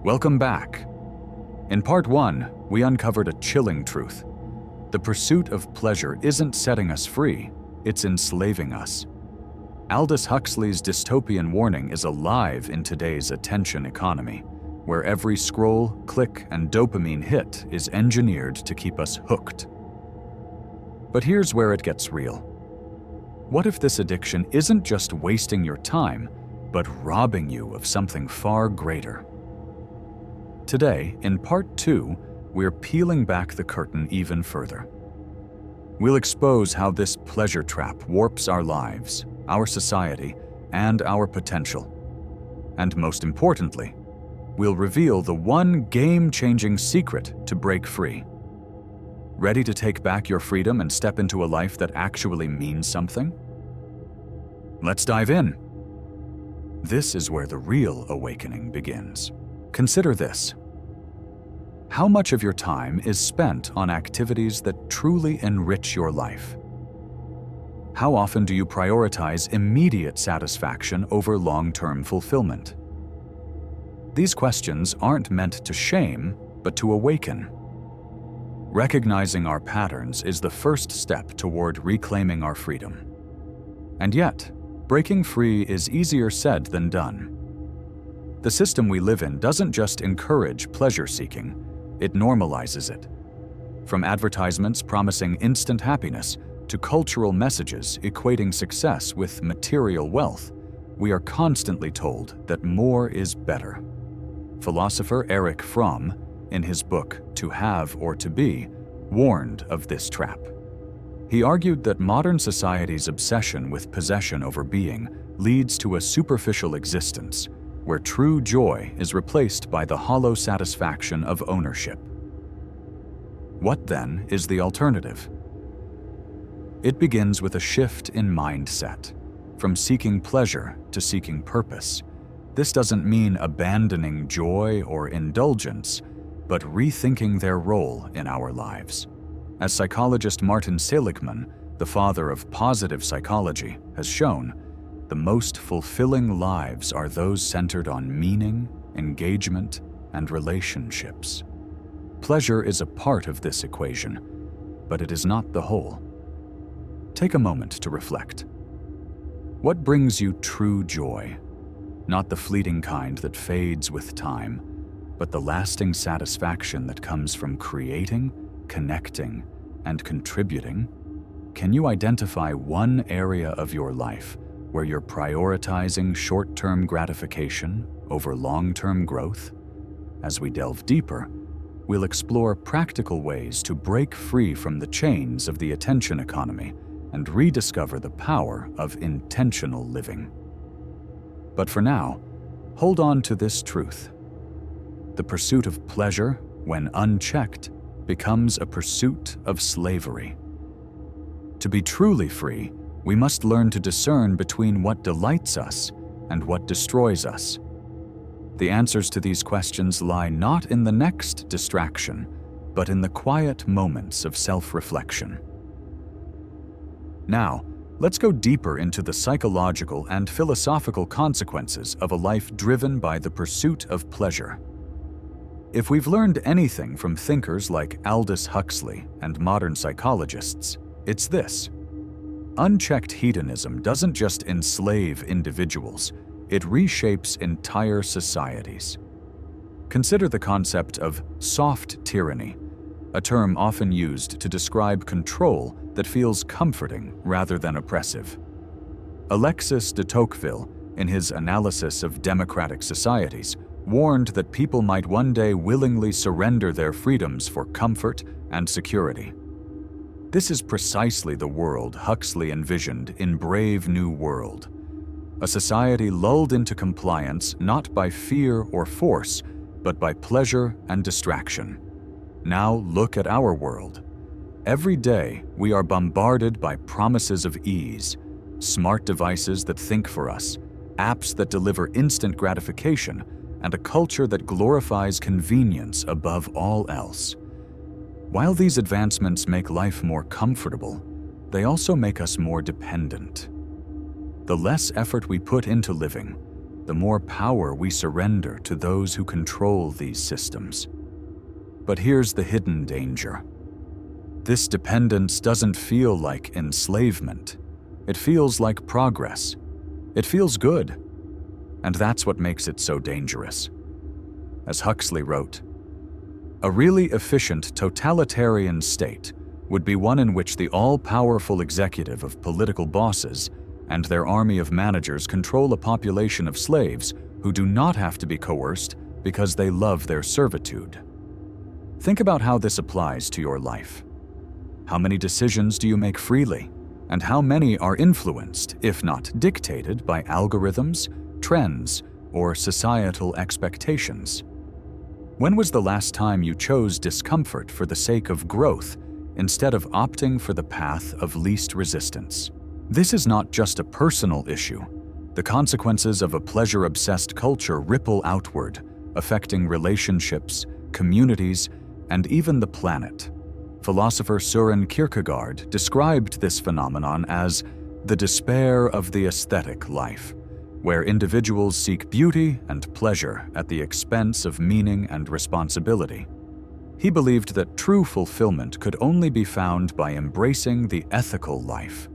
Welcome back. In part 1, we uncovered a chilling truth. The pursuit of pleasure isn't setting us free, it's enslaving us. Aldous Huxley's dystopian warning is alive in today's attention economy, where every scroll, click, and dopamine hit is engineered to keep us hooked. But here's where it gets real. What if this addiction isn't just wasting your time, but robbing you of something far greater? Today, in part 2, we're peeling back the curtain even further. We'll expose how this pleasure trap warps our lives, our society, and our potential. And most importantly, we'll reveal the one game-changing secret to break free. Ready to take back your freedom and step into a life that actually means something? Let's dive in. This is where the real awakening begins. Consider this. How much of your time is spent on activities that truly enrich your life? How often do you prioritize immediate satisfaction over long-term fulfillment? These questions aren't meant to shame, but to awaken. Recognizing our patterns is the first step toward reclaiming our freedom. And yet, breaking free is easier said than done. The system we live in doesn't just encourage pleasure-seeking, it normalizes it. From advertisements promising instant happiness to cultural messages equating success with material wealth, we are constantly told that more is better. Philosopher Erich Fromm, in his book To Have or to Be, warned of this trap. He argued that modern society's obsession with possession over being leads to a superficial existence, where true joy is replaced by the hollow satisfaction of ownership. What then is the alternative? It begins with a shift in mindset, from seeking pleasure to seeking purpose. This doesn't mean abandoning joy or indulgence, but rethinking their role in our lives. As psychologist Martin Seligman, the father of positive psychology, has shown, the most fulfilling lives are those centered on meaning, engagement, and relationships. Pleasure is a part of this equation, but it is not the whole. Take a moment to reflect. What brings you true joy? Not the fleeting kind that fades with time, but the lasting satisfaction that comes from creating, connecting, and contributing? Can you identify one area of your life where you're prioritizing short-term gratification over long-term growth? As we delve deeper, we'll explore practical ways to break free from the chains of the attention economy and rediscover the power of intentional living. But for now, hold on to this truth. The pursuit of pleasure, when unchecked, becomes a pursuit of slavery. To be truly free, we must learn to discern between what delights us and what destroys us. The answers to these questions lie not in the next distraction, but in the quiet moments of self-reflection. Now, let's go deeper into the psychological and philosophical consequences of a life driven by the pursuit of pleasure. If we've learned anything from thinkers like Aldous Huxley and modern psychologists, it's this. Unchecked hedonism doesn't just enslave individuals, it reshapes entire societies. Consider the concept of soft tyranny, a term often used to describe control that feels comforting rather than oppressive. Alexis de Tocqueville, in his analysis of democratic societies, warned that people might one day willingly surrender their freedoms for comfort and security. This is precisely the world Huxley envisioned in Brave New World, a society lulled into compliance not by fear or force, but by pleasure and distraction. Now look at our world. Every day, we are bombarded by promises of ease, smart devices that think for us, apps that deliver instant gratification, and a culture that glorifies convenience above all else. While these advancements make life more comfortable, they also make us more dependent. The less effort we put into living, the more power we surrender to those who control these systems. But here's the hidden danger. This dependence doesn't feel like enslavement. It feels like progress. It feels good. And that's what makes it so dangerous. As Huxley wrote, "A really efficient totalitarian state would be one in which the all-powerful executive of political bosses and their army of managers control a population of slaves who do not have to be coerced because they love their servitude." Think about how this applies to your life. How many decisions do you make freely? And how many are influenced, if not dictated, by algorithms, trends, or societal expectations? When was the last time you chose discomfort for the sake of growth instead of opting for the path of least resistance? This is not just a personal issue. The consequences of a pleasure-obsessed culture ripple outward, affecting relationships, communities, and even the planet. Philosopher Søren Kierkegaard described this phenomenon as the despair of the aesthetic life, where individuals seek beauty and pleasure at the expense of meaning and responsibility. He believed that true fulfillment could only be found by embracing the ethical life,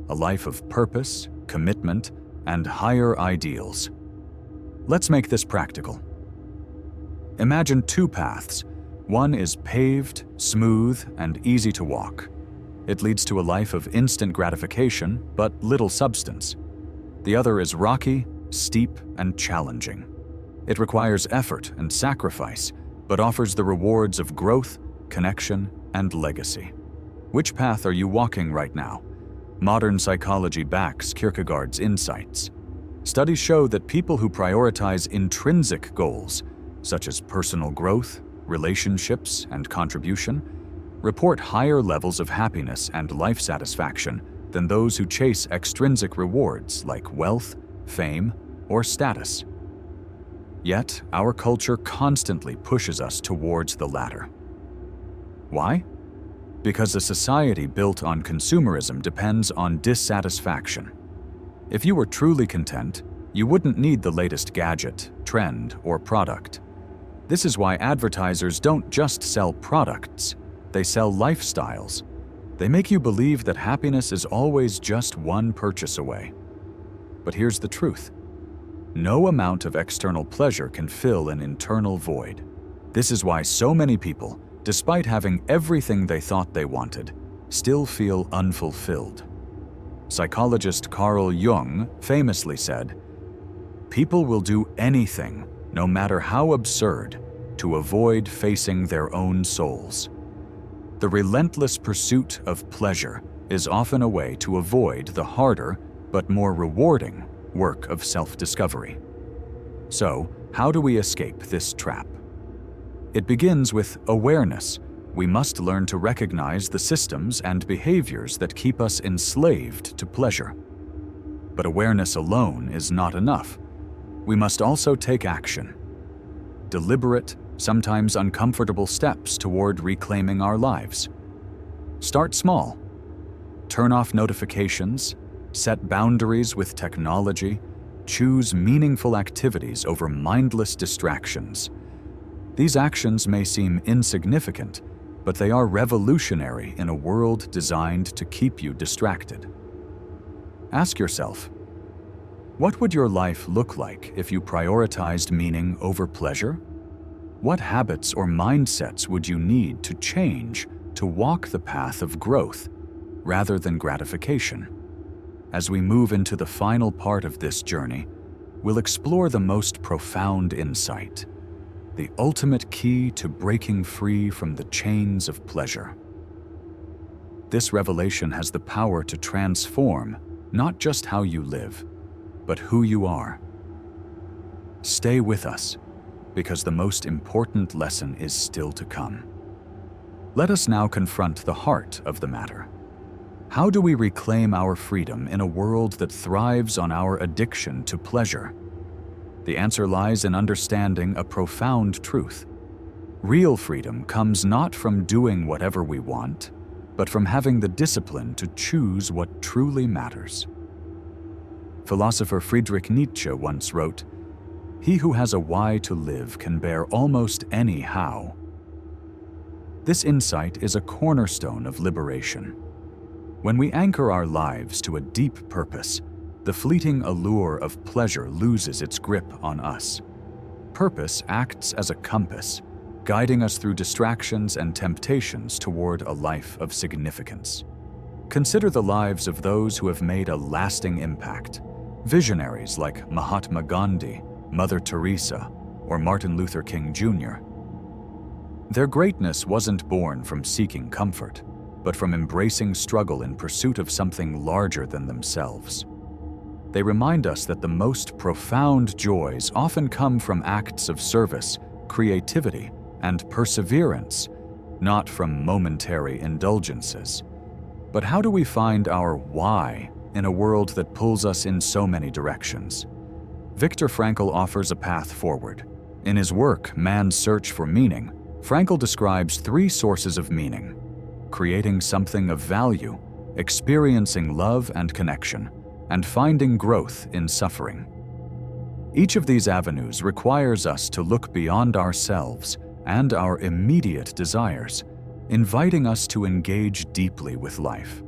a life of purpose, commitment, and higher ideals. Let's make this practical. Imagine two paths. One is paved, smooth, and easy to walk. It leads to a life of instant gratification, but little substance. The other is rocky, steep, and challenging. It requires effort and sacrifice, but offers the rewards of growth, connection, and legacy. Which path are you walking right now? Modern psychology backs Kierkegaard's insights. Studies show that people who prioritize intrinsic goals, such as personal growth, relationships, and contribution, report higher levels of happiness and life satisfaction than those who chase extrinsic rewards like wealth, fame, or status. Yet, our culture constantly pushes us towards the latter. Why? Because a society built on consumerism depends on dissatisfaction. If you were truly content, you wouldn't need the latest gadget, trend, or product. This is why advertisers don't just sell products, they sell lifestyles. They make you believe that happiness is always just one purchase away. But here's the truth. No amount of external pleasure can fill an internal void. This is why so many people, despite having everything they thought they wanted, still feel unfulfilled. Psychologist Carl Jung famously said, "People will do anything, no matter how absurd, to avoid facing their own souls." The relentless pursuit of pleasure is often a way to avoid the harder but more rewarding work of self-discovery. So, how do we escape this trap? It begins with awareness. We must learn to recognize the systems and behaviors that keep us enslaved to pleasure. But awareness alone is not enough. We must also take action. Deliberate, sometimes uncomfortable steps toward reclaiming our lives. Start small. Turn off notifications, set boundaries with technology, choose meaningful activities over mindless distractions. These actions may seem insignificant, but they are revolutionary in a world designed to keep you distracted. Ask yourself, what would your life look like if you prioritized meaning over pleasure? What habits or mindsets would you need to change to walk the path of growth rather than gratification? As we move into the final part of this journey, we'll explore the most profound insight, the ultimate key to breaking free from the chains of pleasure. This revelation has the power to transform not just how you live, but who you are. Stay with us, because the most important lesson is still to come. Let us now confront the heart of the matter. How do we reclaim our freedom in a world that thrives on our addiction to pleasure? The answer lies in understanding a profound truth. Real freedom comes not from doing whatever we want, but from having the discipline to choose what truly matters. Philosopher Friedrich Nietzsche once wrote, "He who has a why to live can bear almost any how." This insight is a cornerstone of liberation. When we anchor our lives to a deep purpose, the fleeting allure of pleasure loses its grip on us. Purpose acts as a compass, guiding us through distractions and temptations toward a life of significance. Consider the lives of those who have made a lasting impact. Visionaries like Mahatma Gandhi, Mother Teresa, or Martin Luther King Jr. Their greatness wasn't born from seeking comfort, but from embracing struggle in pursuit of something larger than themselves. They remind us that the most profound joys often come from acts of service, creativity, and perseverance, not from momentary indulgences. But how do we find our why in a world that pulls us in so many directions? Viktor Frankl offers a path forward. In his work, Man's Search for Meaning, Frankl describes 3 sources of meaning: creating something of value, experiencing love and connection, and finding growth in suffering. Each of these avenues requires us to look beyond ourselves and our immediate desires, inviting us to engage deeply with life.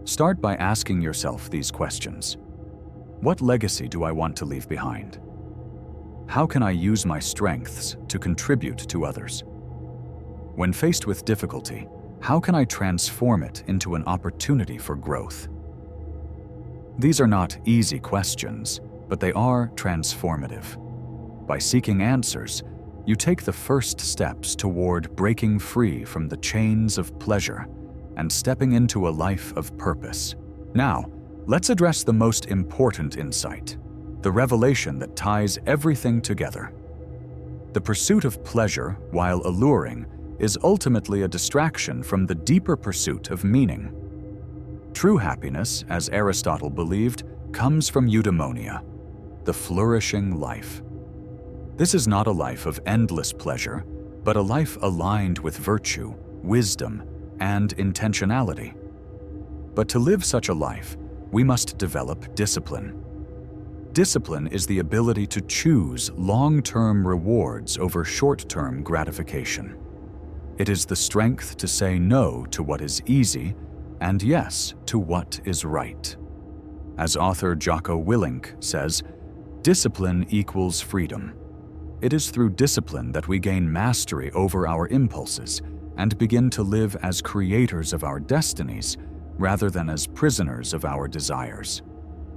Start by asking yourself these questions. What legacy do I want to leave behind? How can I use my strengths to contribute to others? When faced with difficulty, how can I transform it into an opportunity for growth? These are not easy questions, but they are transformative. By seeking answers, you take the first steps toward breaking free from the chains of pleasure and stepping into a life of purpose. Now, let's address the most important insight, the revelation that ties everything together. The pursuit of pleasure, while alluring, is ultimately a distraction from the deeper pursuit of meaning. True happiness, as Aristotle believed, comes from eudaimonia, the flourishing life. This is not a life of endless pleasure, but a life aligned with virtue, wisdom, and intentionality. But to live such a life, we must develop discipline. Discipline is the ability to choose long-term rewards over short-term gratification. It is the strength to say no to what is easy and yes to what is right. As author Jocko Willink says, discipline equals freedom. It is through discipline that we gain mastery over our impulses and begin to live as creators of our destinies rather than as prisoners of our desires.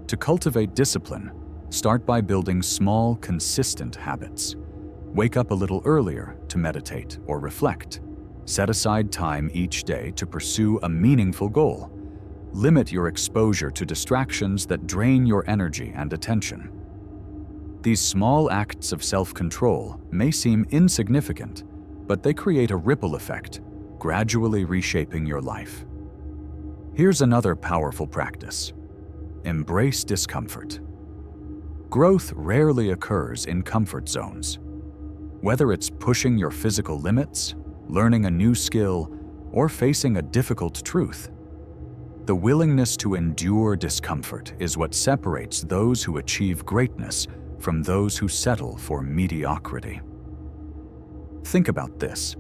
To cultivate discipline, start by building small, consistent habits. Wake up a little earlier to meditate or reflect. Set aside time each day to pursue a meaningful goal. Limit your exposure to distractions that drain your energy and attention. These small acts of self-control may seem insignificant, but they create a ripple effect, gradually reshaping your life. Here's another powerful practice. Embrace discomfort. Growth rarely occurs in comfort zones. Whether it's pushing your physical limits, learning a new skill, or facing a difficult truth, the willingness to endure discomfort is what separates those who achieve greatness from those who settle for mediocrity. Think about this.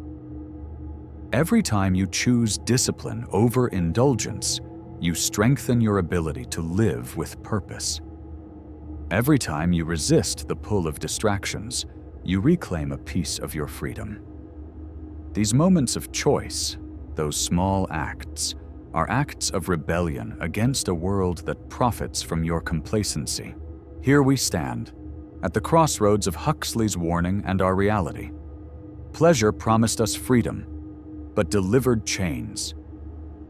Every time you choose discipline over indulgence, you strengthen your ability to live with purpose. Every time you resist the pull of distractions, you reclaim a piece of your freedom. These moments of choice, those small acts, are acts of rebellion against a world that profits from your complacency. Here we stand, at the crossroads of Huxley's warning and our reality. Pleasure promised us freedom, but delivered chains.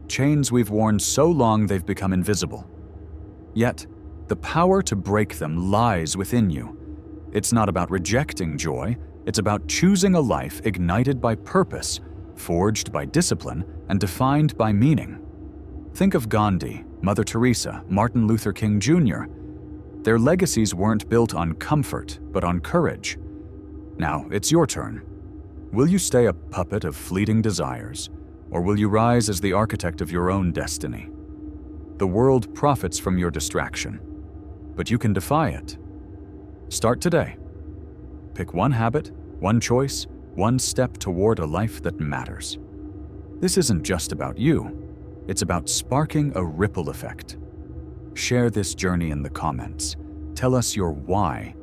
Chains we've worn so long they've become invisible. Yet, the power to break them lies within you. It's not about rejecting joy, it's about choosing a life ignited by purpose, forged by discipline, and defined by meaning. Think of Gandhi, Mother Teresa, Martin Luther King Jr. Their legacies weren't built on comfort, but on courage. Now, it's your turn. Will you stay a puppet of fleeting desires, or will you rise as the architect of your own destiny? The world profits from your distraction. but you can defy it. Start today. Pick one habit, one choice, one step toward a life that matters. This isn't just about you. It's about sparking a ripple effect. Share this journey in the comments. Tell us your why.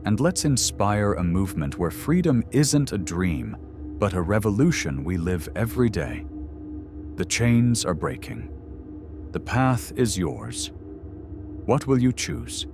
And let's inspire a movement where freedom isn't a dream, but a revolution we live every day. The chains are breaking. The path is yours. What will you choose?